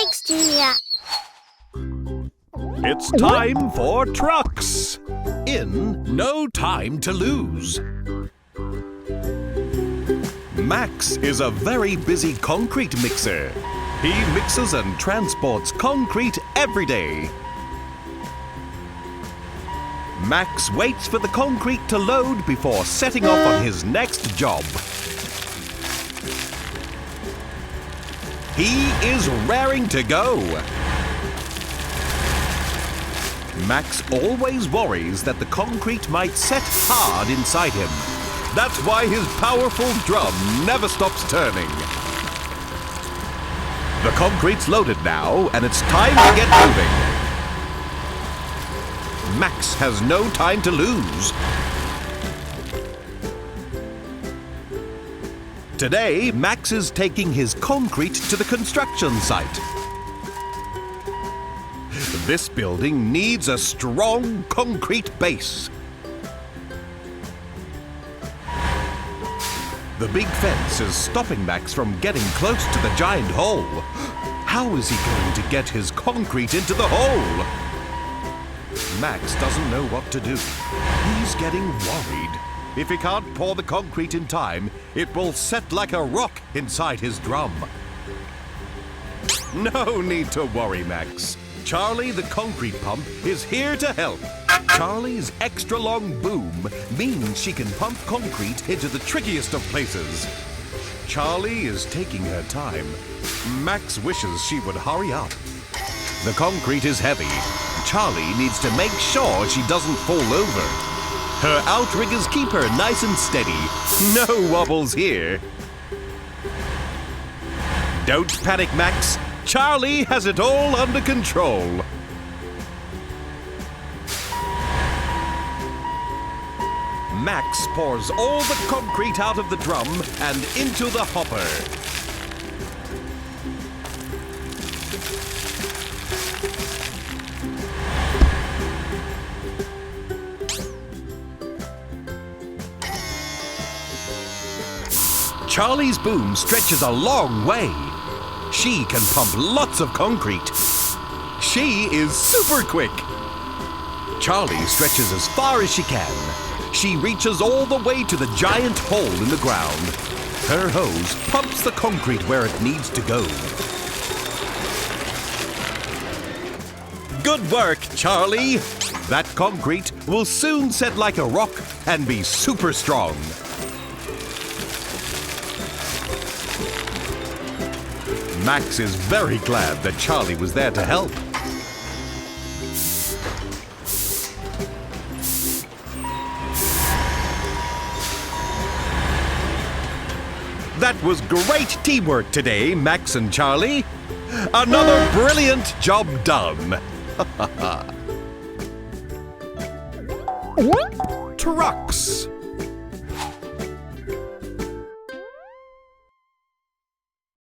Phonics Junior. It's time for trucks! In No Time to Lose. Max is a very busy concrete mixer. He mixes and transports concrete every day. Max waits for the concrete to load before setting off on his next job. He is raring to go. Max always worries that the concrete might set hard inside him. That's why his powerful drum never stops turning. The concrete's loaded now, and it's time to get moving. Max has no time to lose. Today, Max is taking his concrete to the construction site. This building needs a strong concrete base. The big fence is stopping Max from getting close to the giant hole. How is he going to get his concrete into the hole? Max doesn't know what to do. He's getting worried. If he can't pour the concrete in time, it will set like a rock inside his drum. No need to worry, Max. Charlie the concrete pump is here to help. Charlie's extra long boom means she can pump concrete into the trickiest of places. Charlie is taking her time. Max wishes she would hurry up. The concrete is heavy. Charlie needs to make sure she doesn't fall over. Her outriggers keep her nice and steady. No wobbles here. Don't panic, Max. Charlie has it all under control. Max pours all the concrete out of the drum and into the hopper. Charlie's boom stretches a long way. She can pump lots of concrete. She is super quick. Charlie stretches as far as she can. She reaches all the way to the giant hole in the ground. Her hose pumps the concrete where it needs to go. Good work, Charlie! That concrete will soon set like a rock and be super strong. Max is very glad that Charlie was there to help. That was great teamwork today, Max and Charlie. Another brilliant job done. Trucks.